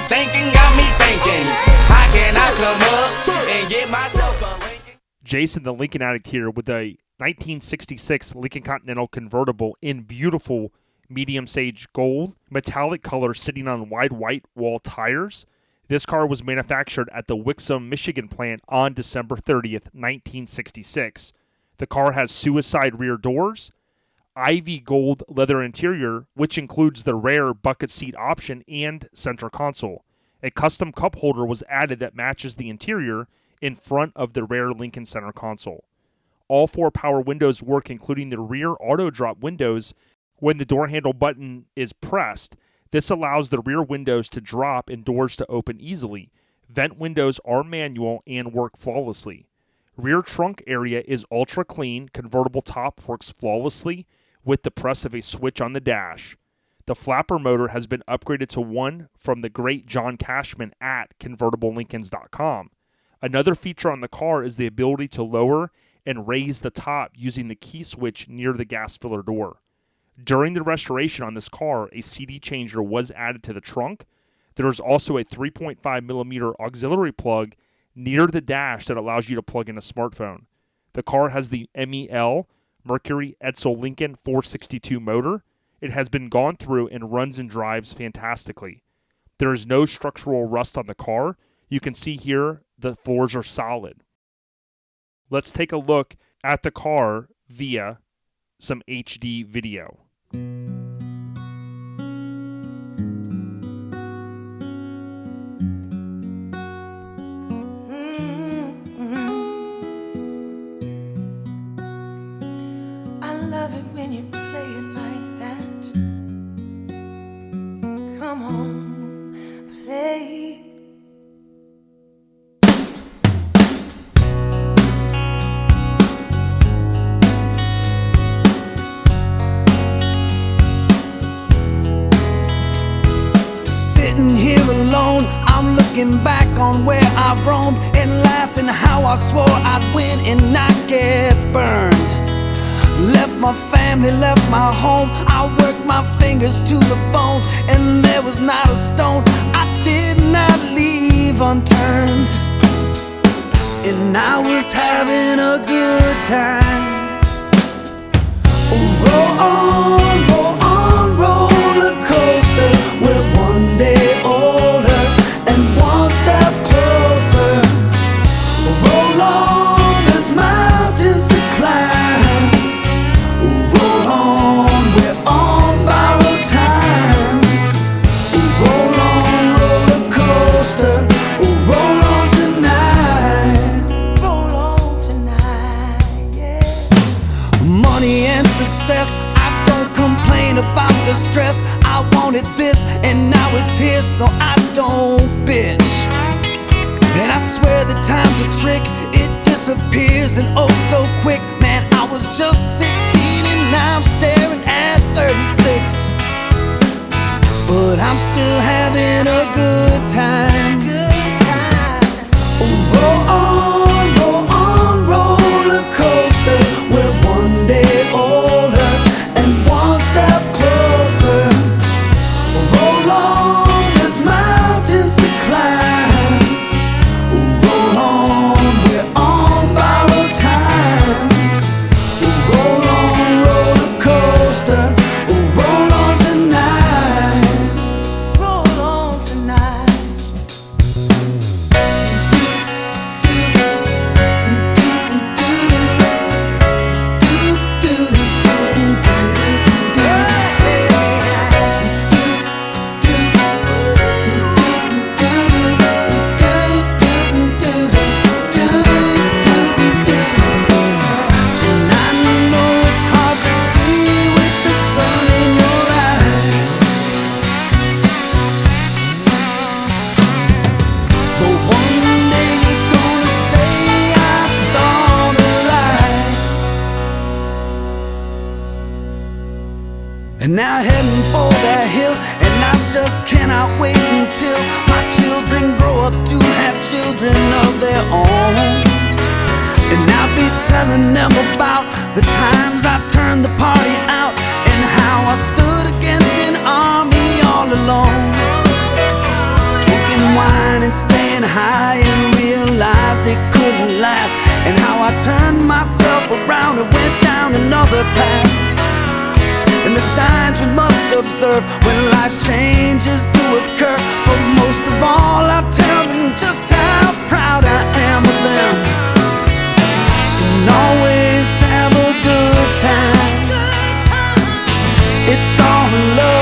thinking got me thinking, how can I come up and get myself a Lincoln? Jason, the Lincoln Addict here with a 1966 Lincoln Continental Convertible in beautiful medium sage gold, metallic color sitting on wide white wall tires. This car was manufactured at the Wixon, Michigan plant on December 30th, 1966. The car has suicide rear doors, ivy gold leather interior, which includes the rare bucket seat option and center console. A custom cup holder was added that matches the interior in front of the rare Lincoln center console. All 4 power windows work, including the rear auto drop windows. When the door handle button is pressed, this allows the rear windows to drop and doors to open easily. Vent windows are manual and work flawlessly. Rear trunk area is ultra clean. Convertible top works flawlessly with the press of a switch on the dash. The flapper motor has been upgraded to one from the great John Cashman at convertiblelincolns.com. Another feature on the car is the ability to lower and raise the top using the key switch near the gas filler door. During the restoration on this car, a CD changer was added to the trunk. There is also a 3.5 millimeter auxiliary plug near the dash that allows you to plug in a smartphone. The car has the MEL Mercury Edsel Lincoln 462 motor. It has been gone through and runs and drives fantastically. There is no structural rust on the car. You can see here the floors are solid. Let's take a look at the car via some HD video. I love it when you play it like that. Come on, play. Sitting here alone, I'm looking back on where I've roamed and laughing how I swore I'd win and not get burned. Left my family, left my home, I worked my fingers to the bone, and there was not a stone I did not leave unturned. And I was having a good time. Roll on, roller coaster. We're one day older and one step closer. Roll on, there's mountains to climb. Roll on, we're on borrowed time. Roll on, roller coaster. Roll on tonight. Roll on tonight, yeah. Money and success, I don't complain about the stress. I wanted this and now it's here, so I don't bitch. And I swear the time's a trick, it disappears and oh so quick. Man, I was just 16 and now I'm staring at 36. But I'm still having a good time. Good time. Roll on, roller coaster. We're one day older and one step closer. Roll on, there's mountains to climb. Roll on, we're on borrowed time. Roll on, roller coaster. Roll on tonight. Roll on tonight. And I know it's hard to see with the sun in your eyes, but one day you're gonna say I saw the light. And now heading for that hill, and I just cannot wait until my children grow up to have children of their own. And I'll be telling them about the times I turned the party out and how I stood against an army all alone. I turned myself around and went down another path. And the signs we must observe when life's changes do occur. But most of all, I tell them just how proud I am of them, and always have a good time. It's all in love.